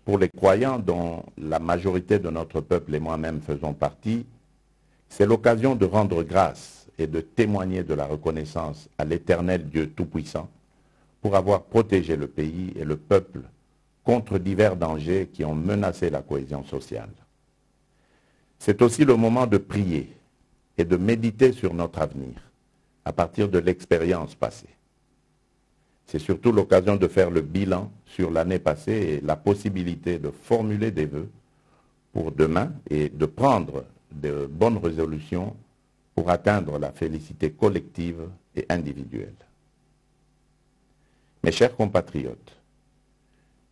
pour les croyants dont la majorité de notre peuple et moi-même faisons partie, c'est l'occasion de rendre grâce et de témoigner de la reconnaissance à l'Éternel Dieu Tout-Puissant pour avoir protégé le pays et le peuple contre divers dangers qui ont menacé la cohésion sociale. C'est aussi le moment de prier et de méditer sur notre avenir à partir de l'expérience passée. C'est surtout l'occasion de faire le bilan sur l'année passée et la possibilité de formuler des vœux pour demain et de prendre de bonnes résolutions pour atteindre la félicité collective et individuelle. Mes chers compatriotes,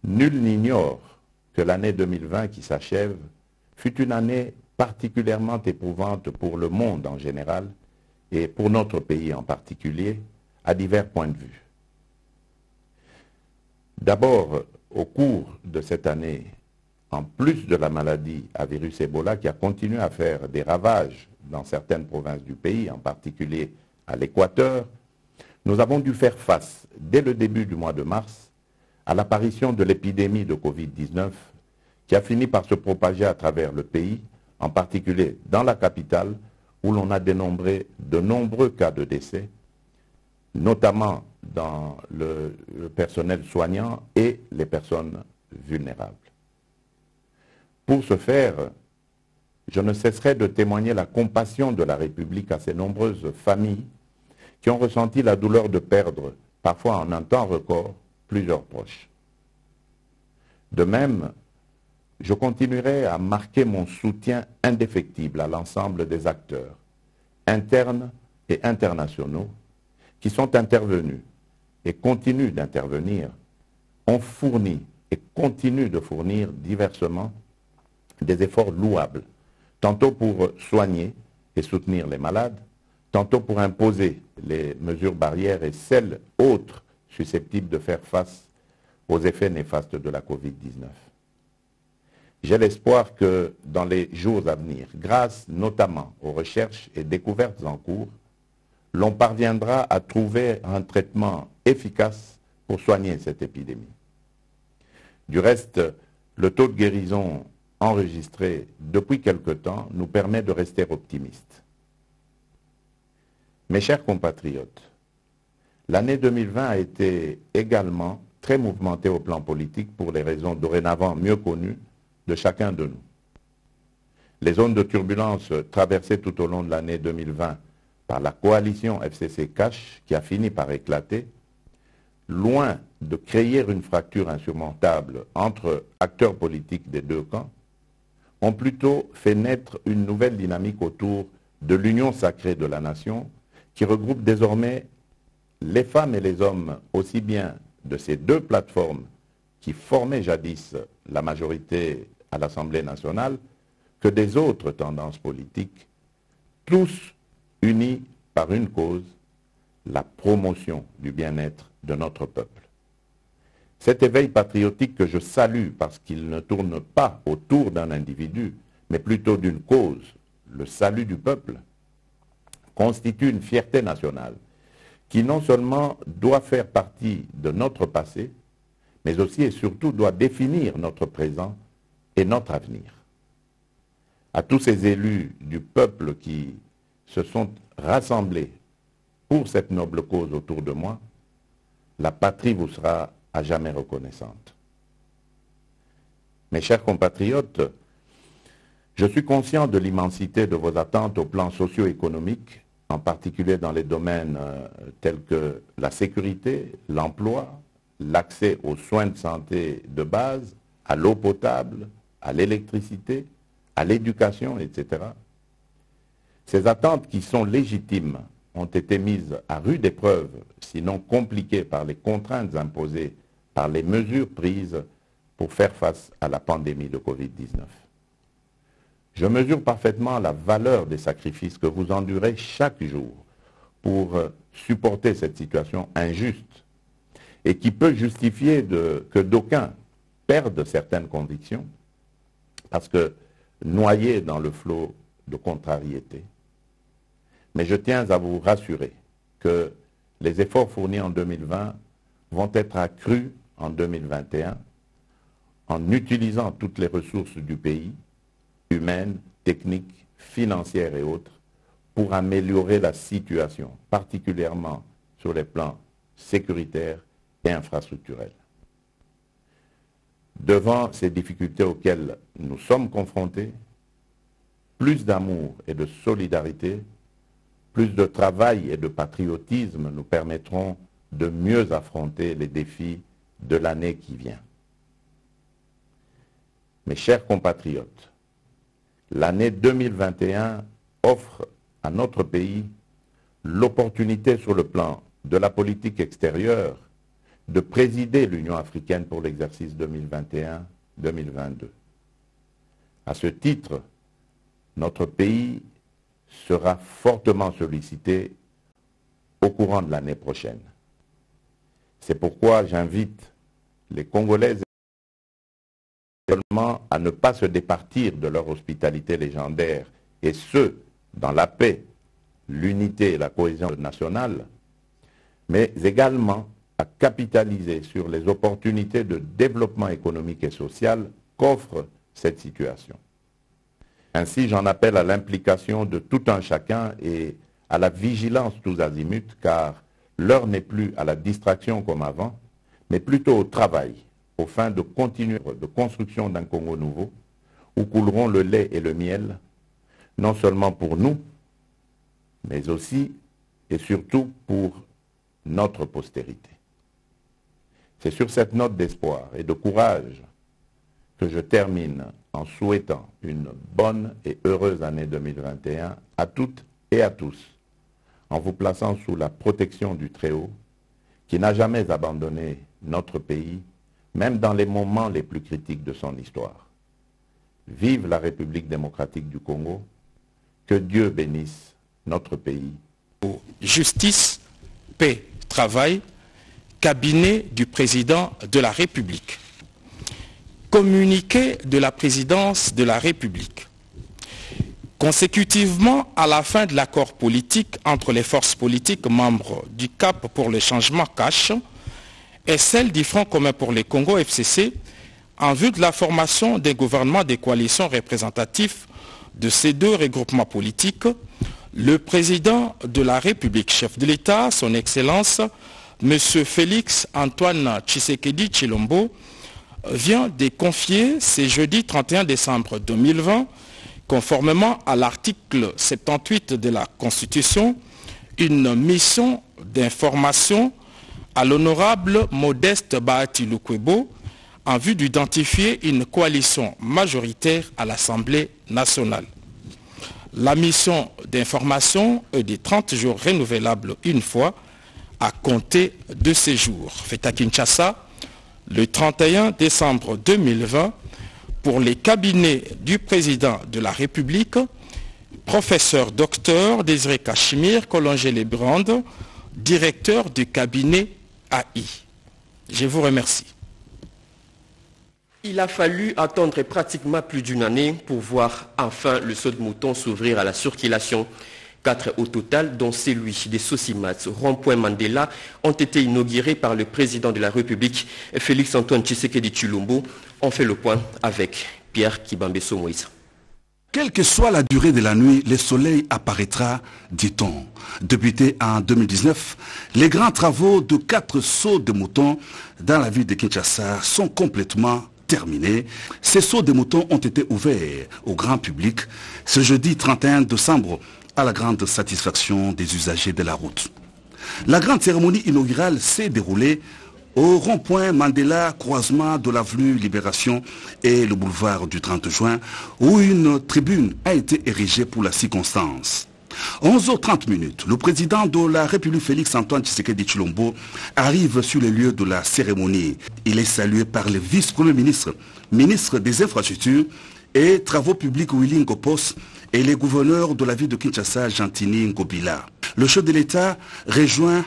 nul n'ignore que l'année 2020 qui s'achève fut une année particulièrement éprouvante pour le monde en général et pour notre pays en particulier, à divers points de vue. D'abord, au cours de cette année, en plus de la maladie à virus Ebola qui a continué à faire des ravages dans certaines provinces du pays, en particulier à l'Équateur, nous avons dû faire face, dès le début du mois de mars, à l'apparition de l'épidémie de Covid-19 qui a fini par se propager à travers le pays, en particulier dans la capitale, où l'on a dénombré de nombreux cas de décès, notamment dans le personnel soignant et les personnes vulnérables. Pour ce faire, je ne cesserai de témoigner la compassion de la République à ces nombreuses familles qui ont ressenti la douleur de perdre, parfois en un temps record, plusieurs proches. De même, je continuerai à marquer mon soutien indéfectible à l'ensemble des acteurs, internes et internationaux, qui sont intervenus et continuent d'intervenir, ont fourni et continuent de fournir diversement des efforts louables, tantôt pour soigner et soutenir les malades, tantôt pour imposer les mesures barrières et celles autres susceptibles de faire face aux effets néfastes de la Covid-19. J'ai l'espoir que dans les jours à venir, grâce notamment aux recherches et découvertes en cours, l'on parviendra à trouver un traitement efficace pour soigner cette épidémie. Du reste, le taux de guérison enregistré depuis quelque temps nous permet de rester optimistes. Mes chers compatriotes, l'année 2020 a été également très mouvementée au plan politique pour les raisons dorénavant mieux connues de chacun de nous. Les zones de turbulence traversées tout au long de l'année 2020 par la coalition FCC-Cash qui a fini par éclater, loin de créer une fracture insurmontable entre acteurs politiques des deux camps, ont plutôt fait naître une nouvelle dynamique autour de l'union sacrée de la nation qui regroupe désormais les femmes et les hommes aussi bien de ces deux plateformes qui formaient jadis la majorité à l'Assemblée nationale que des autres tendances politiques, tous unis par une cause, la promotion du bien-être de notre peuple. Cet éveil patriotique que je salue parce qu'il ne tourne pas autour d'un individu, mais plutôt d'une cause, le salut du peuple, constitue une fierté nationale qui non seulement doit faire partie de notre passé, mais aussi et surtout doit définir notre présent et notre avenir. À tous ces élus du peuple qui se sont rassemblés pour cette noble cause autour de moi, la patrie vous sera à jamais reconnaissante. Mes chers compatriotes, je suis conscient de l'immensité de vos attentes au plan socio-économique, en particulier dans les domaines tels que la sécurité, l'emploi, l'accès aux soins de santé de base, à l'eau potable, à l'électricité, à l'éducation, etc. Ces attentes qui sont légitimes ont été mises à rude épreuve, sinon compliquées par les contraintes imposées par les mesures prises pour faire face à la pandémie de Covid-19. Je mesure parfaitement la valeur des sacrifices que vous endurez chaque jour pour supporter cette situation injuste et qui peut justifier que d'aucuns perdent certaines convictions parce que noyés dans le flot de contrariété. Mais je tiens à vous rassurer que les efforts fournis en 2020 vont être accrus en 2021 en utilisant toutes les ressources du pays, humaines, techniques, financières et autres, pour améliorer la situation, particulièrement sur les plans sécuritaires et infrastructurels. Devant ces difficultés auxquelles nous sommes confrontés, plus d'amour et de solidarité, plus de travail et de patriotisme nous permettront de mieux affronter les défis de l'année qui vient. Mes chers compatriotes, l'année 2021 offre à notre pays l'opportunité sur le plan de la politique extérieure de présider l'Union africaine pour l'exercice 2021-2022. À ce titre, notre pays sera fortement sollicité au courant de l'année prochaine. C'est pourquoi j'invite les Congolaises également à ne pas se départir de leur hospitalité légendaire, et ce, dans la paix, l'unité et la cohésion nationale, mais également à capitaliser sur les opportunités de développement économique et social qu'offre cette situation. Ainsi, j'en appelle à l'implication de tout un chacun et à la vigilance tous azimuts, car l'heure n'est plus à la distraction comme avant, mais plutôt au travail, aux fins de continuer de construction d'un Congo nouveau, où couleront le lait et le miel, non seulement pour nous, mais aussi et surtout pour notre postérité. C'est sur cette note d'espoir et de courage que je termine en souhaitant une bonne et heureuse année 2021 à toutes et à tous, en vous plaçant sous la protection du Très-Haut, qui n'a jamais abandonné notre pays, même dans les moments les plus critiques de son histoire. Vive la République démocratique du Congo, que Dieu bénisse notre pays. Justice, paix, travail, cabinet du président de la République. Communiqué de la présidence de la République. Consécutivement à la fin de l'accord politique entre les forces politiques membres du CAP pour le changement cash et celle du Front commun pour le Congo FCC, en vue de la formation des gouvernements des coalitions représentatifs de ces deux regroupements politiques, le président de la République, chef de l'État, son Excellence, M. Félix Antoine Tshisekedi Tshilombo, vient de confier ce jeudi 31 décembre 2020, conformément à l'article 78 de la Constitution, une mission d'information à l'honorable Modeste Bahati Lukwebo en vue d'identifier une coalition majoritaire à l'Assemblée nationale. La mission d'information est de 30 jours renouvelable une fois à compter de ces jours. Fait à Kinshasa, le 31 décembre 2020, pour les cabinets du président de la République, professeur docteur Désiré Cachemire Collongé-Lebrande, directeur du cabinet AI. Je vous remercie. Il a fallu attendre pratiquement plus d'une année pour voir enfin le saut de mouton s'ouvrir à la circulation. 4 au total, dont celui des Sosimat, Rond-Point Mandela, ont été inaugurés par le président de la République, Félix Antoine Tshisekedi Tshilombo. On fait le point avec Pierre Kibambeso Moïse. Quelle que soit la durée de la nuit, le soleil apparaîtra, dit-on. Débutés en 2019, les grands travaux de 4 sauts de moutons dans la ville de Kinshasa sont complètement terminés. Ces sauts de moutons ont été ouverts au grand public ce jeudi 31 décembre à la grande satisfaction des usagers de la route. La grande cérémonie inaugurale s'est déroulée au rond-point Mandela, croisement de l'avenue Libération et le boulevard du 30 juin, où une tribune a été érigée pour la circonstance. 11h30, le président de la République Félix Antoine Tshisekedi Tshilombo arrive sur le lieu de la cérémonie. Il est salué par le vice-premier ministre, ministre des Infrastructures et Travaux publics Willy Ngopos et les gouverneurs de la ville de Kinshasa, Gentini Ngobila. Le chef de l'État rejoint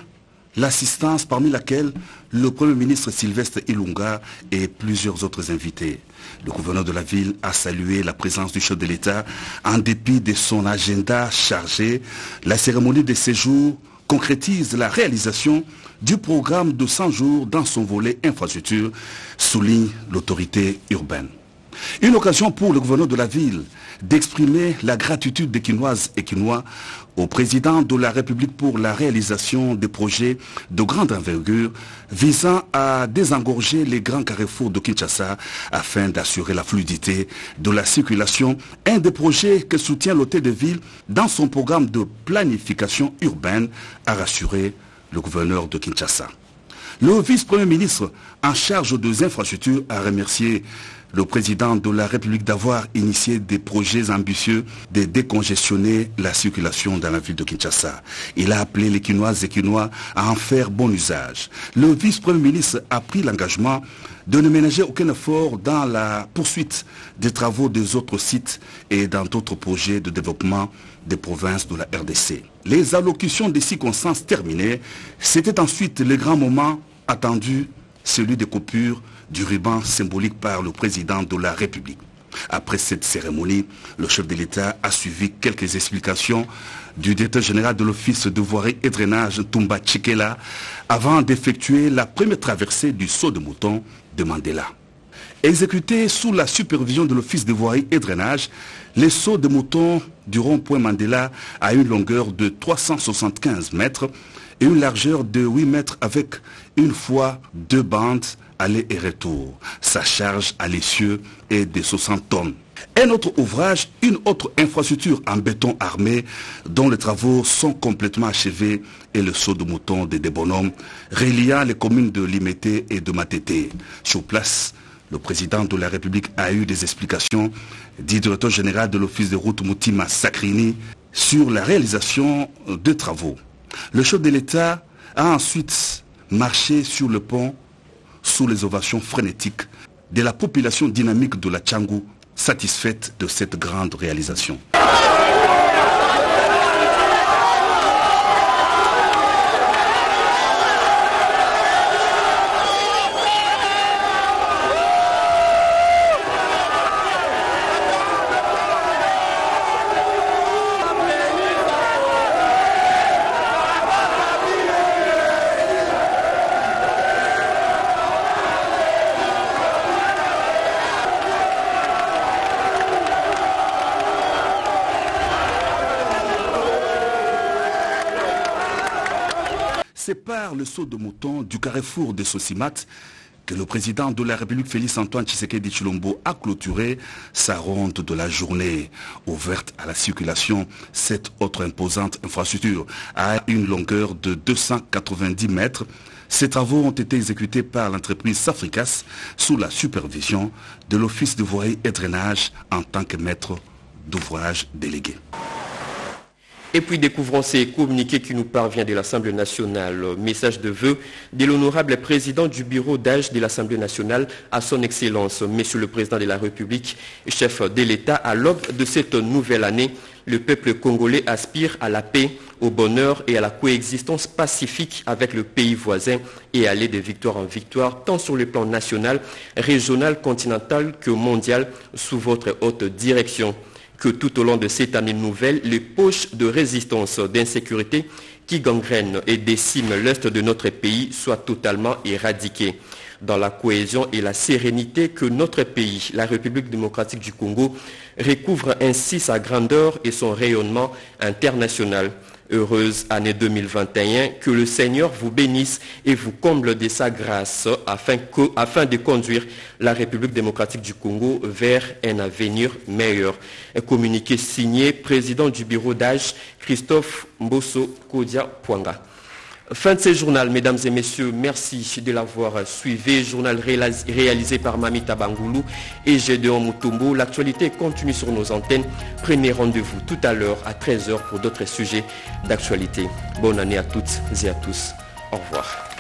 l'assistance parmi laquelle le Premier ministre Sylvestre Ilunga et plusieurs autres invités. Le gouverneur de la ville a salué la présence du chef de l'État en dépit de son agenda chargé. La cérémonie de séjour concrétise la réalisation du programme de 100 jours dans son volet infrastructure, souligne l'autorité urbaine. Une occasion pour le gouverneur de la ville d'exprimer la gratitude des Quinoises et Quinois au président de la République pour la réalisation des projets de grande envergure visant à désengorger les grands carrefours de Kinshasa afin d'assurer la fluidité de la circulation. Un des projets que soutient l'hôtel de ville dans son programme de planification urbaine, a rassuré le gouverneur de Kinshasa. Le vice-premier ministre en charge des infrastructures a remercié le président de la République d'avoir initié des projets ambitieux de décongestionner la circulation dans la ville de Kinshasa. Il a appelé les Quinoises et Quinois à en faire bon usage. Le vice-premier ministre a pris l'engagement de ne ménager aucun effort dans la poursuite des travaux des autres sites et dans d'autres projets de développement des provinces de la RDC. Les allocutions des circonstances terminées, c'était ensuite le grand moment attendu, celui des coupures du ruban symbolique par le président de la République. Après cette cérémonie, le chef de l'État a suivi quelques explications du directeur général de l'Office de voirie et drainage, Toumba Tchikela, avant d'effectuer la première traversée du saut de mouton de Mandela. Exécuté sous la supervision de l'Office de voirie et drainage, les sauts de mouton du rond-point Mandela a une longueur de 375 mètres et une largeur de 8 mètres avec une fois 2 bandes aller et retour. Sa charge à l'essieu est de 60 tonnes. Un autre ouvrage, une autre infrastructure en béton armé dont les travaux sont complètement achevés est le saut de mouton de Débonhomme, reliant les communes de Limété et de Matété. Sur place, le président de la République a eu des explications du directeur général de l'Office de route Moutima Sakrini sur la réalisation des travaux. Le chef de l'État a ensuite marché sur le pont sous les ovations frénétiques de la population dynamique de la Tchangou, satisfaite de cette grande réalisation. C'est par le saut de mouton du carrefour de Sosimat que le président de la République Félix-Antoine Tshisekedi Tshilombo a clôturé sa ronde de la journée. Ouverte à la circulation, cette autre imposante infrastructure a une longueur de 290 mètres. Ces travaux ont été exécutés par l'entreprise Safricas sous la supervision de l'Office de voirie et drainage en tant que maître d'ouvrage délégué. Et puis découvrons ces communiqués qui nous parvient de l'Assemblée nationale. Message de vœux de l'honorable président du bureau d'âge de l'Assemblée nationale à son Excellence, Monsieur le Président de la République, chef de l'État. À l'aube de cette nouvelle année, le peuple congolais aspire à la paix, au bonheur et à la coexistence pacifique avec le pays voisin et aller de victoire en victoire, tant sur le plan national, régional, continental que mondial, sous votre haute direction. Que tout au long de cette année nouvelle, les poches de résistance, d'insécurité qui gangrènent et déciment l'est de notre pays soient totalement éradiquées. Dans la cohésion et la sérénité que notre pays, la République démocratique du Congo, recouvre ainsi sa grandeur et son rayonnement international. Heureuse année 2021, que le Seigneur vous bénisse et vous comble de sa grâce afin de conduire la République démocratique du Congo vers un avenir meilleur. Un communiqué signé président du bureau d'âge, Christophe Mbosso Kodia Pwanga. Fin de ce journal, mesdames et messieurs, merci de l'avoir suivi. Journal réalisé par Mamita Bangoulou et Gédéon Mutombo. L'actualité continue sur nos antennes. Prenez rendez-vous tout à l'heure à 13h pour d'autres sujets d'actualité. Bonne année à toutes et à tous. Au revoir.